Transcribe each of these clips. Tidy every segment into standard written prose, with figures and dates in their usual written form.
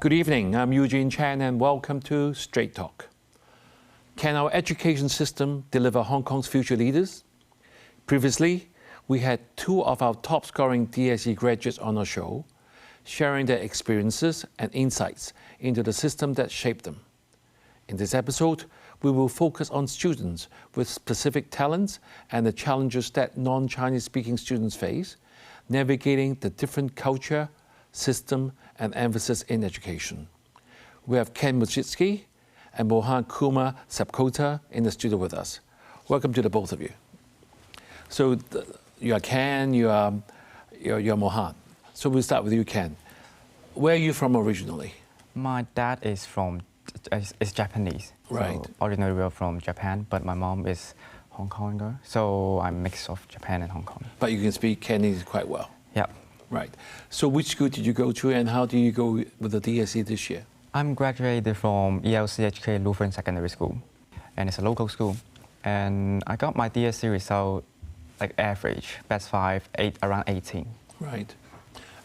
Good evening, I'm Eugene Chan and welcome to Straight Talk. Can our education system deliver Hong Kong's future leaders? Previously, we had two of our top-scoring DSE graduates on our show, sharing their experiences and insights into the system that shaped them. In this episode, we will focus on students with specific talents and the challenges that non-Chinese speaking students face, navigating the different culture, system, and emphasis in education. We have Ken Mujitsky and Mohan Kumar Sapkota in the studio with us. Welcome to the both of you. So you are Ken, you're Mohan. So we'll start with you, Ken. Where are you from originally? My dad is Japanese. Right. So originally we're from Japan, but my mom is Hong Konger, so I'm a mix of Japan and Hong Kong. But you can speak Cantonese quite well. Yeah. Right. So which school did you go to and how do you go with the DSE this year? I'm graduated from ELCHK Lutheran Secondary School, and it's a local school. And I got my DSE result like average, best 5, 8, around 18. Right.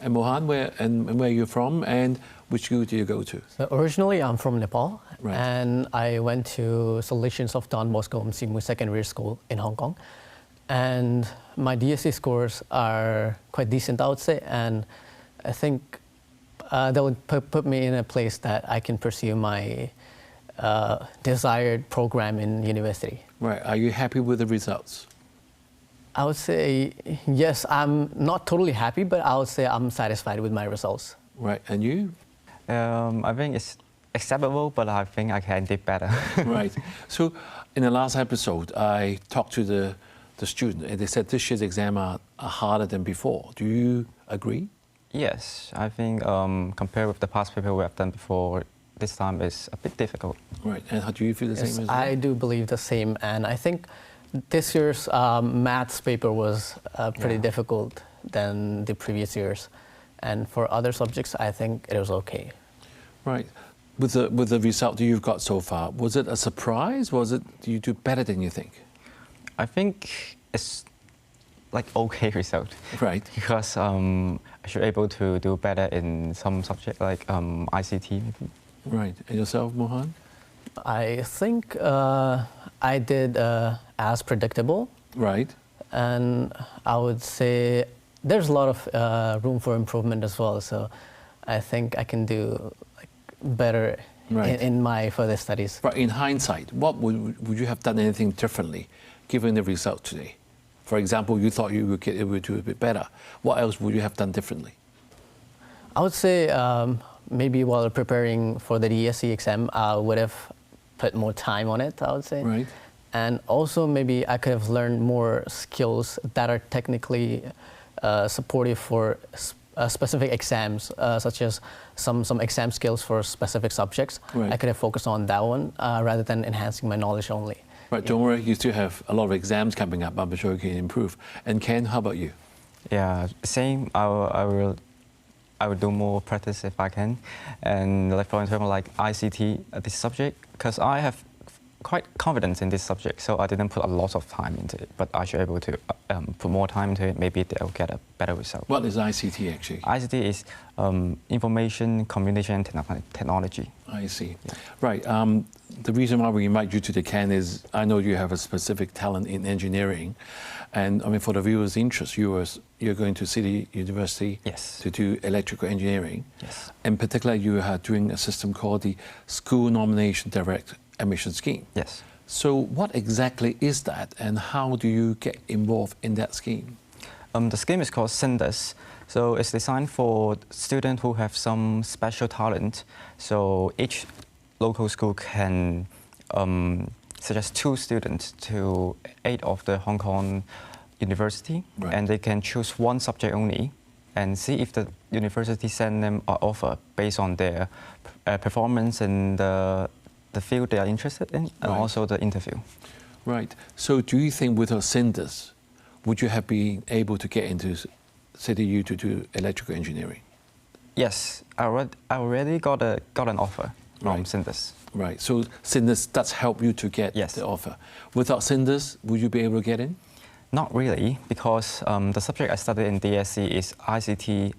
And Mohan, where are you from and which school do you go to? So originally, I'm from Nepal, right. And I went to Salesians of Don Bosco Msimu Secondary School in Hong Kong. And my DSE scores are quite decent, I would say, and I think that would put me in a place that I can pursue my desired program in university. Right. Are you happy with the results? I would say yes. I'm not totally happy, but I would say I'm satisfied with my results. Right. And you? I think it's acceptable, but I think I can do better. Right. So in the last episode, I talked to the student and they said this year's exam are harder than before. Do you agree? Yes. I think compared with the past paper we have done before, this time is a bit difficult. Right. And how do you feel the same as well? I do believe the same. And I think this year's maths paper was pretty difficult than the previous years. And for other subjects, I think it was okay. Right. With the result that you've got so far, was it a surprise? Do you do better than you think? I think it's like okay result. Right. Because I should be able to do better in some subject like ICT maybe. Right. And yourself, Mohan? I think I did as predictable. Right. And I would say there's a lot of room for improvement as well. So I think I can do better in my further studies. But in hindsight, what would you have done anything differently given the result today? For example, you thought you would get able to do a bit better. What else would you have done differently? I would say maybe while preparing for the DSE exam, I would have put more time on it, I would say. Right. And also maybe I could have learned more skills that are technically supportive for specific exams, such as some exam skills for specific subjects. Right. I could have focused on that one rather than enhancing my knowledge only. Right, don't worry, you still have a lot of exams coming up. I'm sure you can improve. And Ken, how about you? Yeah, same. I will do more practice if I can, and like for example, like ICT, this subject, because I have quite confidence in this subject, so I didn't put a lot of time into it. But I should be able to put more time into it. Maybe they'll get a better result. What is ICT actually? ICT is information, communication, technology. I see. Yeah. Right. The reason why we invite you to the Ken is I know you have a specific talent in engineering, and I mean for the viewers' interest, you're going to City University to do electrical engineering. Yes. In particular, you are doing a system called the School Nomination Direct Admission Scheme. Yes. So what exactly is that, and how do you get involved in that scheme? The scheme is called CINDUS. So it's designed for students who have some special talent. So each local school can suggest 2 students to 8 of the Hong Kong university, and they can choose 1 subject only and see if the university send them an offer based on their performance and the field they are interested in, and also the interview. Right. So do you think with our CINDUS, would you have been able to get into City U to do electrical engineering? Yes, I already got an offer from CINDUS. Right, so CINDUS does help you to get the offer. Without CINDUS, would you be able to get in? Not really, because the subject I studied in DSE is ICT,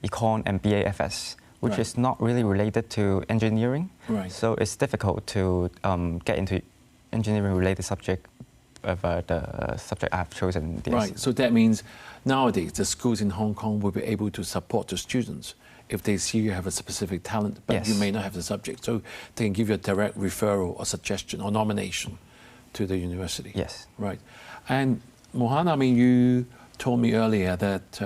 Econ, and BAFS, which Right. is not really related to engineering. Right. So it's difficult to get into engineering-related subject of the subject I have chosen. DSE. Right, so that means nowadays the schools in Hong Kong will be able to support the students if they see you have a specific talent, but Yes. you may not have the subject. So they can give you a direct referral or suggestion or nomination to the university. Yes. Right. And Mohan, I mean, you told me earlier that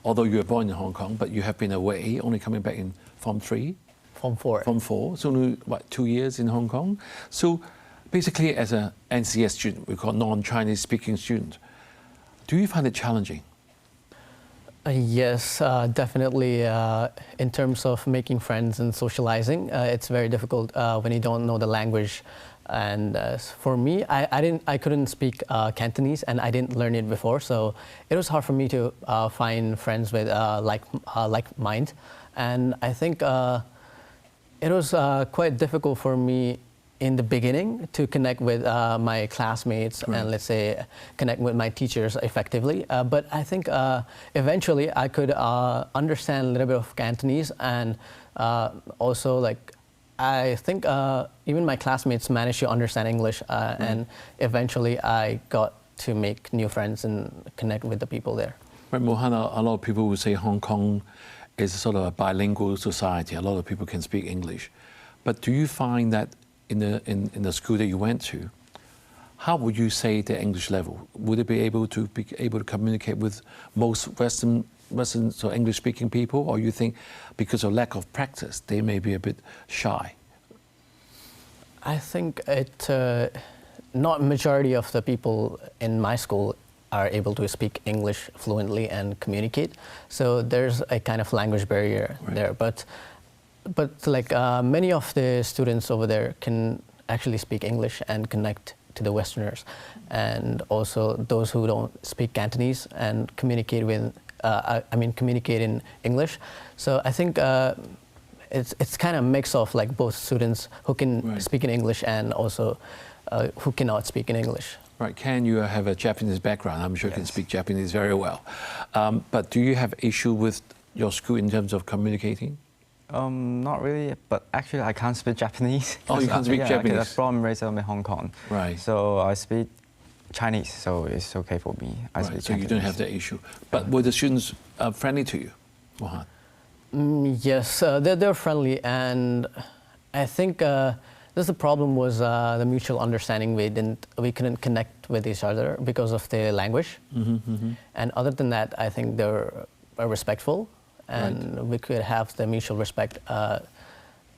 although you were born in Hong Kong, but you have been away, only coming back in Form 3? Form 4. Form 4, so only, what, 2 years in Hong Kong? So basically, as a NCS student, we call non-Chinese speaking student, do you find it challenging? Yes, definitely. In terms of making friends and socializing, it's very difficult when you don't know the language. And for me, I couldn't speak Cantonese, and I didn't learn it before, so it was hard for me to find friends with like mind. And I think it was quite difficult for me in the beginning to connect with my classmates Right. and, let's say, connect with my teachers effectively. But I think eventually I could understand a little bit of Cantonese, and also, like, I think even my classmates managed to understand English, and eventually I got to make new friends and connect with the people there. Right, Mohan, a lot of people will say Hong Kong is sort of a bilingual society. A lot of people can speak English. But do you find that in the school that you went to, how would you say the English level? Would it be able to communicate with most Western or English-speaking people, or you think because of lack of practice they may be a bit shy? I think not majority of the people in my school are able to speak English fluently and communicate. So there's a kind of language barrier Right. there. But like many of the students over there can actually speak English and connect to the Westerners, and also those who don't speak Cantonese and communicate with. Communicate in English. So I think it's kind of a mix of like both students who can Right. speak in English and also who cannot speak in English. Right, Ken, you have a Japanese background. I'm sure you can Yes. speak Japanese very well. But do you have issue with your school in terms of communicating? Not really, but actually I can't speak Japanese. Oh, you can't speak yeah, Japanese? I'm born and raised in Hong Kong. Right. So I speak Chinese, so it's okay for me. I speak Right, so you don't have Cantonese. that issue. But were the students friendly to you, Mohan? Yes, they're friendly, and I think the problem was the mutual understanding. We couldn't connect with each other because of the language. And other than that, I think they were respectful, and we could have the mutual respect.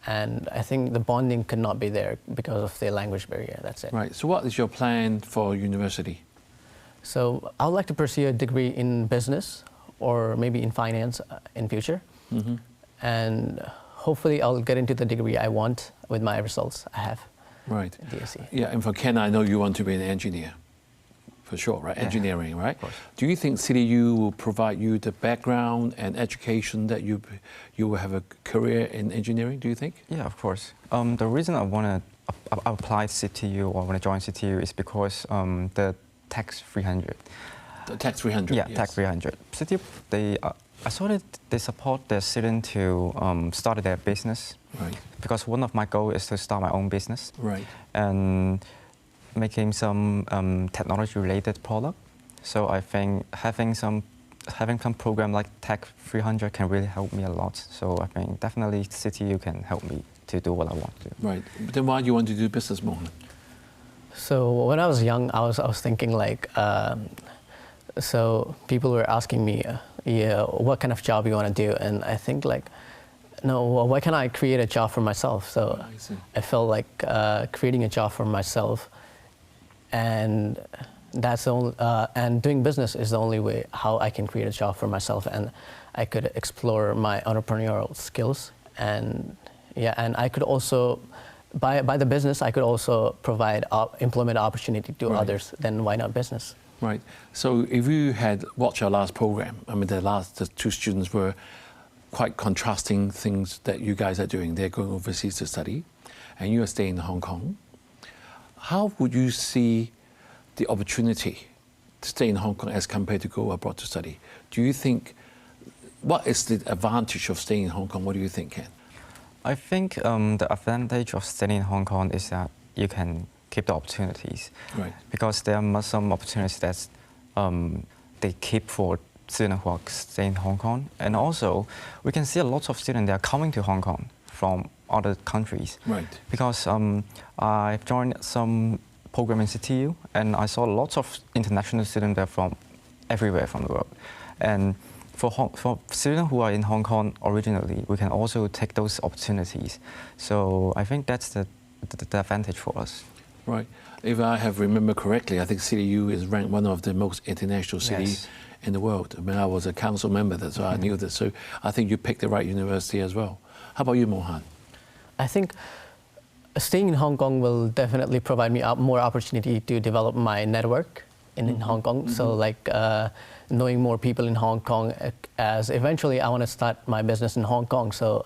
And I think the bonding could not be there because of the language barrier. That's it. Right, so what is your plan for university? So I would like to pursue a degree in business or maybe in finance in future. And hopefully I'll get into the degree I want with my results I have Right. at DSE. Yeah, and for Ken, I know you want to be an engineer, for sure, right? Yeah, Engineering, right? of course. Do you think CityU will provide you the background and education that you will have a career in engineering, do you think? Yeah, of course. The reason I want to apply to CTU or want to join CTU is because the Tax 300. The Tax 300. Yeah, yes. Tax 300. CTU, I saw that they support their students to start their business. Right. Because one of my goals is to start my own business. Right. And making some technology-related product. So I think having some program like Tech 300 can really help me a lot. So I think definitely CTU can help me to do what I want to do. Right. But then why do you want to do business, Mohan? So when I was young, I was thinking like, so people were asking me, what kind of job you want to do? And I think like, no, well, why can't I create a job for myself? So I see. I felt like creating a job for myself, and that's the only, and doing business is the only way how I can create a job for myself, and I could explore my entrepreneurial skills, and yeah, and I could also, by the business, I could also provide employment opportunity to Right. others. Then why not business? Right. So if you had watched our last program, I mean, the two students were quite contrasting things that you guys are doing. They're going overseas to study, and you are staying in Hong Kong. How would you see the opportunity to stay in Hong Kong as compared to go abroad to study? Do you think what is the advantage of staying in Hong Kong? What do you think, Ken? I think the advantage of staying in Hong Kong is that you can keep the opportunities. Right. Because there are some opportunities that they keep for students who are staying in Hong Kong. And also, we can see a lot of students that are coming to Hong Kong from other countries. Right. Because I've joined some program in CTU, and I saw lots of international students there from everywhere from the world. And for students who are in Hong Kong originally, we can also take those opportunities. So I think that's the advantage for us. Right. If I have remembered correctly, I think CTU is ranked one of the most international cities in the world. I mean, I was a council member there, so I knew that. So I think you picked the right university as well. How about you, Mohan? I think staying in Hong Kong will definitely provide me more opportunity to develop my network in Hong Kong. So like knowing more people in Hong Kong, as eventually I want to start my business in Hong Kong. So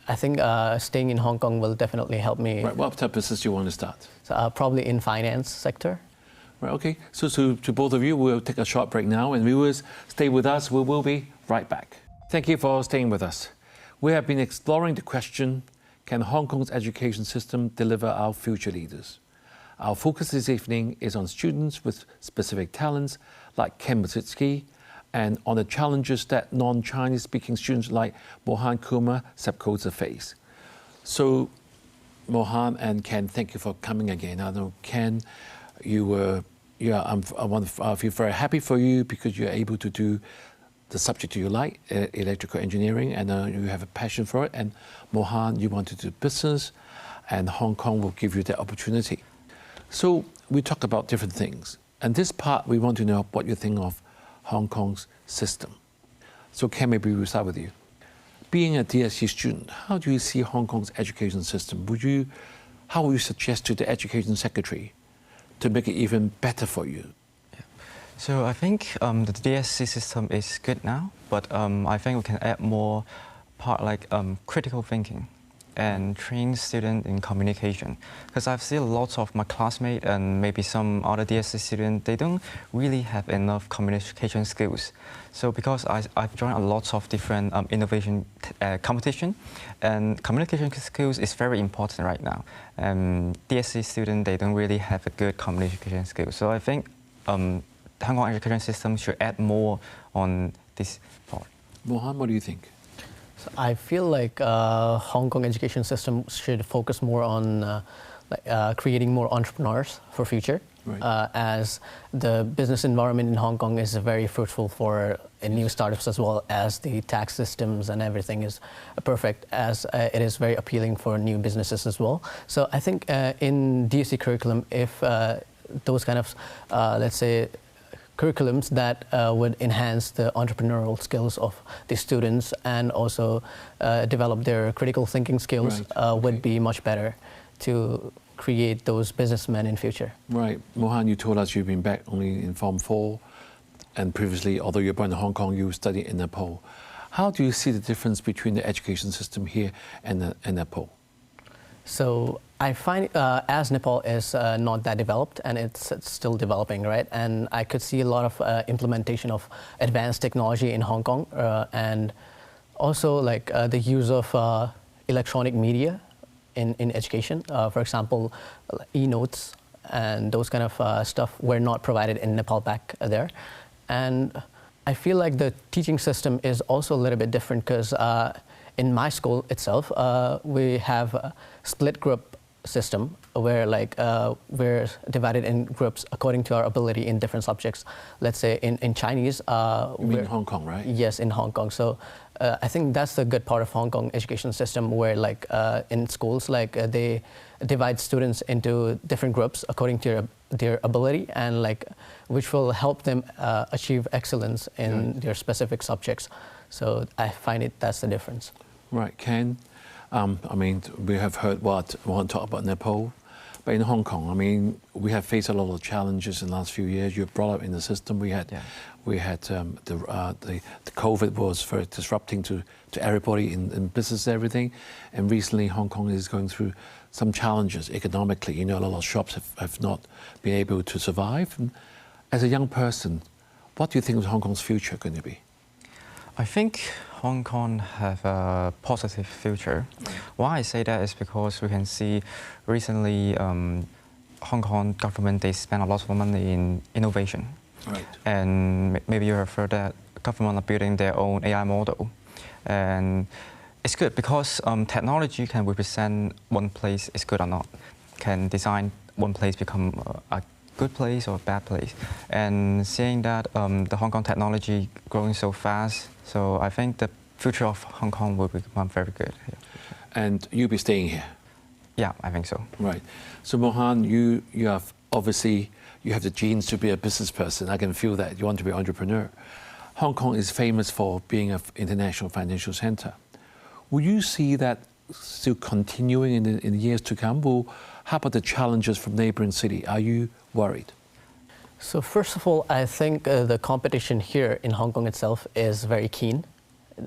I think staying in Hong Kong will definitely help me. Right. What type of business do you want to start? So, probably in finance sector. Right. Okay. So to both of you, we'll take a short break now, and viewers, stay with us. We will be right back. Thank you for staying with us. We have been exploring the question: can Hong Kong's education system deliver our future leaders? Our focus this evening is on students with specific talents like Ken Mositsky, and on the challenges that non-Chinese speaking students like Mohan Kumar Sapkoza face. So, Mohan and Ken, thank you for coming again. I know, Ken, I feel very happy for you because you're able to do the subject you like, electrical engineering, and you have a passion for it. And Mohan, you want to do business, and Hong Kong will give you that opportunity. So we talk about different things. And this part, we want to know what you think of Hong Kong's system. So Ken, maybe we'll start with you. Being a DSE student, how do you see Hong Kong's education system? How would you suggest to the education secretary to make it even better for you? So I think the DSE system is good now, but I think we can add more part like critical thinking and train students in communication. Because I've seen lots of my classmates and maybe some other DSE students, they don't really have enough communication skills. So because I've joined a lot of different innovation competition, and communication skills is very important right now. And DSE students, they don't really have a good communication skills. So I think Hong Kong education system should add more on this part. Mohan, what do you think? So I feel like Hong Kong education system should focus more on creating more entrepreneurs for future. Right. As the business environment in Hong Kong is very fruitful for new startups, as well as the tax systems and everything is perfect, as it is very appealing for new businesses as well. So I think in DSE curriculum, if those kind of, let's say, curriculums that would enhance the entrepreneurial skills of the students and also develop their critical thinking skills would be much better to create those businessmen in future. Right. Mohan, you told us you've been back only in Form 4, and previously, although you're born in Hong Kong, you studied in Nepal. How do you see the difference between the education system here and Nepal? So I find as Nepal is not that developed and it's still developing, right? And I could see a lot of implementation of advanced technology in Hong Kong and also like the use of electronic media in education. For example, e-notes and those kind of stuff were not provided in Nepal back there. And I feel like the teaching system is also a little bit different because in my school itself, we have a split group system where like we're divided in groups according to our ability in different subjects. Let's say in Chinese. You mean in Hong Kong, right? Yes, in Hong Kong. So I think that's the good part of Hong Kong education system where like in schools, like they divide students into different groups according to their ability and like which will help them achieve excellence in their specific subjects. So I find that's the difference. Right, Ken. I mean, we have heard what Mohan talk about Nepal, but in Hong Kong, I mean, we have faced a lot of challenges in the last few years. You're brought up in the system. We had the COVID was very disrupting to everybody in business and everything, and recently Hong Kong is going through some challenges economically. You know, a lot of shops have not been able to survive. And as a young person, what do you think of Hong Kong's future going to be? I think Hong Kong have a positive future. Why I say that is because we can see recently Hong Kong government, they spend a lot of money in innovation. Right. And maybe you have heard that government are building their own AI model. And it's good because technology can represent one place is good or not, can design one place become a good place or a bad place. And seeing that the Hong Kong technology growing so fast, so I think the future of Hong Kong will become very good. And you'll be staying here? Yeah, I think so. Right. So Mohan, you have obviously, you have the genes to be a business person. I can feel that. You want to be an entrepreneur. Hong Kong is famous for being an international financial center. Will you see that still continuing in the years to come? How about the challenges from neighboring city? Are you worried? So first of all, I think the competition here in Hong Kong itself is very keen.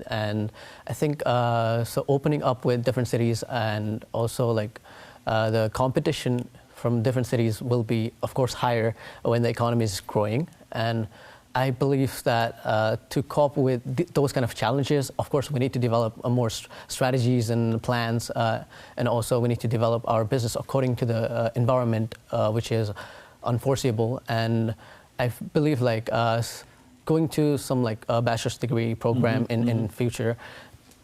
And I think so opening up with different cities and also like the competition from different cities will be, of course, higher when the economy is growing. And I believe that to cope with those kind of challenges, of course, we need to develop more strategies and plans, and also we need to develop our business according to the environment, which is unforeseeable. And I believe like going to some like a bachelor's degree program in future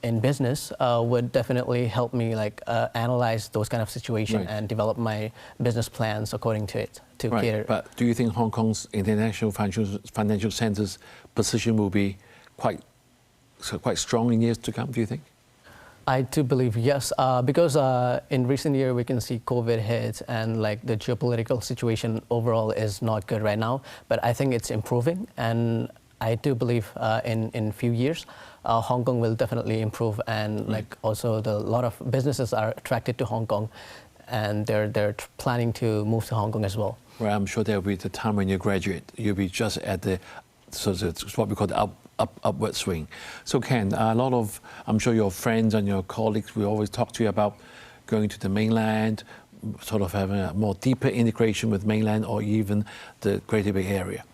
in business would definitely help me like analyze those kind of situations and develop my business plans according to it to cater. But do you think Hong Kong's international financial center's position will be quite strong in years to come, do you think? I do believe yes, because in recent years we can see COVID hit and like the geopolitical situation overall is not good right now, but I think it's improving, and I do believe in few years Hong Kong will definitely improve, and like also a lot of businesses are attracted to Hong Kong, and they're planning to move to Hong Kong as well. Well, I'm sure there will be the time when you graduate, you'll be just at the it's what we call the upward swing. So Ken, a lot of, I'm sure your friends and your colleagues will always talk to you about going to the mainland, sort of having a more deeper integration with mainland or even the Greater Bay Area.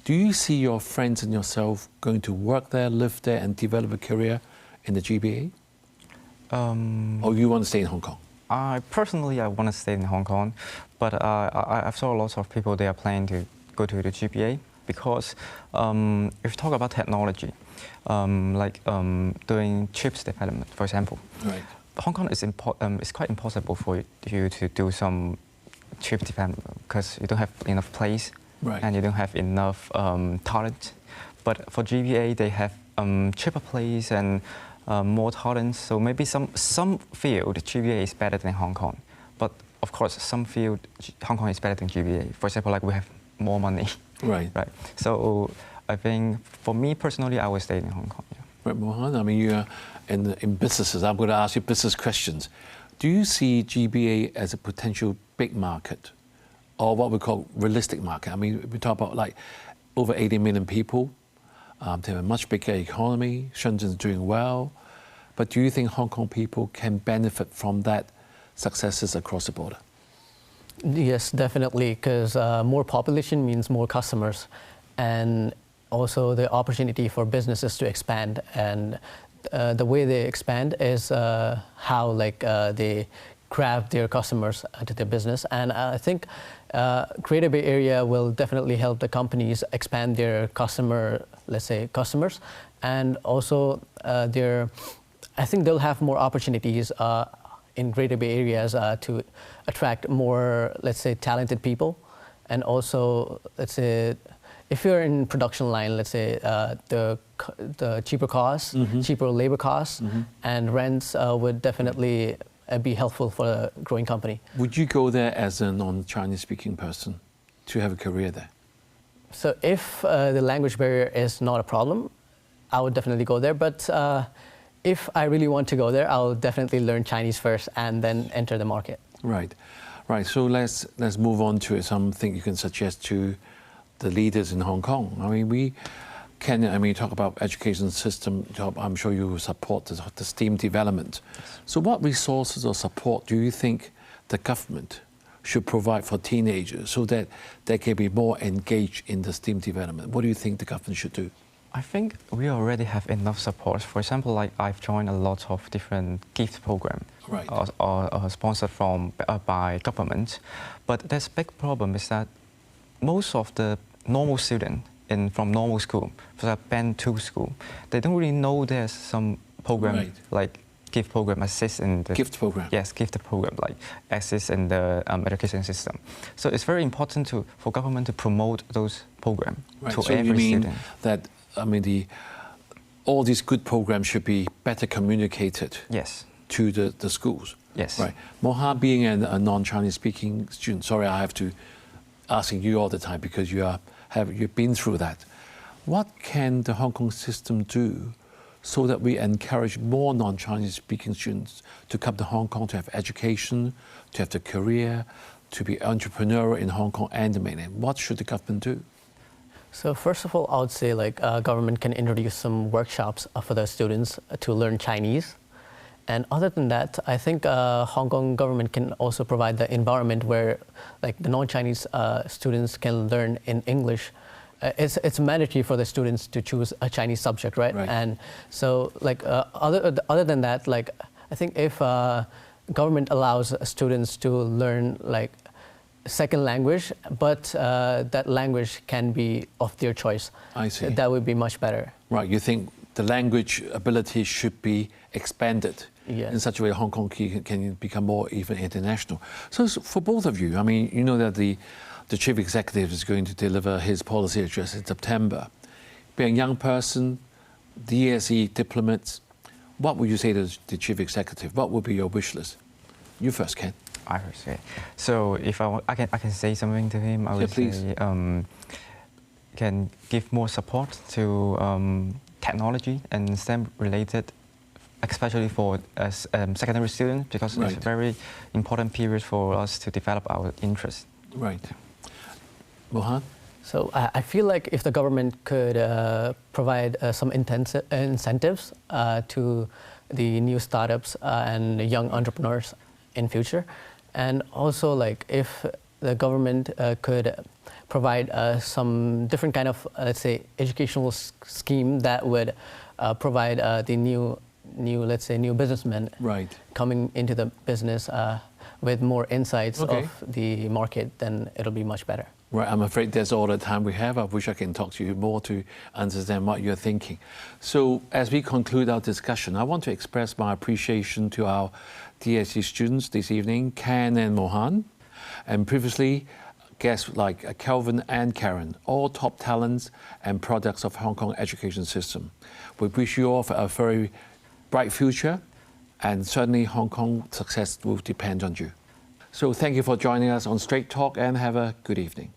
Do you see your friends and yourself going to work there, live there, and develop a career in the GBA? Or you want to stay in Hong Kong? Personally, I want to stay in Hong Kong, but I've saw lots of people, they are planning to go to the GBA because if you talk about technology, like doing chips development, for example, Hong Kong is it's quite impossible for you to do some chip development because you don't have enough place. And you don't have enough talent. But for GBA, they have cheaper place and more talent. So maybe some field, GBA is better than Hong Kong. But of course, some field, Hong Kong is better than GBA. For example, like we have more money. Right. So I think for me personally, I will stay in Hong Kong. Yeah. Right, Mohan, I mean, you're in businesses. I'm going to ask you business questions. Do you see GBA as a potential big market? Or what we call realistic market? I mean, we talk about like over 80 million people. They have a much bigger economy. Shenzhen's doing well. But do you think Hong Kong people can benefit from that successes across the border? Yes, definitely, because more population means more customers, and also the opportunity for businesses to expand. And the way they expand is how like they grab their customers to their business. And I think Greater Bay Area will definitely help the companies expand their customers, and also I think they'll have more opportunities in Greater Bay Areas to attract more, let's say, talented people. And also, let's say, if you're in production line, let's say, the cheaper costs, cheaper labor costs, and rents would definitely be helpful for a growing company. Would you go there as a non-Chinese speaking person to have a career there? So if the language barrier is not a problem, I would definitely go there. But if I really want to go there, I'll definitely learn Chinese first and then enter the market. Right. So let's move on to something you can suggest to the leaders in Hong Kong. I mean, you talk about education system. I'm sure you support the STEAM development. So what resources or support do you think the government should provide for teenagers so that they can be more engaged in the STEAM development? What do you think the government should do? I think we already have enough support. For example, like I've joined a lot of different gift programs Right. or sponsored by government. But there's a big problem is that most of the normal students from normal school, for example, Band 2 school, they don't really know there's some program Right. like gift program assist in the Gift program. Yes, gift program like assist in the education system. So it's very important for government to promote those programs Right. to So every you mean student. that, all these good programs should be better communicated Yes. to the schools? Yes. Right. Moha, being a non-Chinese speaking student, sorry, I have to asking you all the time because you've been through that. What can the Hong Kong system do so that we encourage more non-Chinese speaking students to come to Hong Kong to have education, to have the career, to be entrepreneurial in Hong Kong and the mainland? What should the government do? So first of all, I would say government can introduce some workshops for the students to learn Chinese. And other than that, I think Hong Kong government can also provide the environment where the non-Chinese students can learn in English. It's mandatory for the students to choose a Chinese subject, right? Right. And so other than that, I think if government allows students to learn second language, but that language can be of their choice. I see. That would be much better. Right, you think the language ability should be expanded Yes. in such a way Hong Kong can become more even international. So for both of you, you know that the chief executive is going to deliver his policy address in September. Being a young person, DSE diplomats, what would you say to the chief executive? What would be your wish list? You first, Ken. I would say. So if I can say something to him, I would please. say can give more support to technology and STEM related, especially for secondary students, because Right. it's a very important period for us to develop our interest. Right. Mohan? So I feel like if the government could provide some incentives to the new startups and young entrepreneurs in future, and also if the government could provide some different kind of, let's say, educational scheme that would provide the new businessmen Right. coming into the business with more insights Okay. of the market, then it'll be much better. Right, I'm afraid that's all the time we have. I wish I can talk to you more to understand what you're thinking. So as we conclude our discussion, I want to express my appreciation to our DSE students this evening, Ken and Mohan, and previously guests like Kelvin and Karen, all top talents and products of Hong Kong education system. We wish you all a very bright future, and certainly Hong Kong success will depend on you. So thank you for joining us on Straight Talk and have a good evening.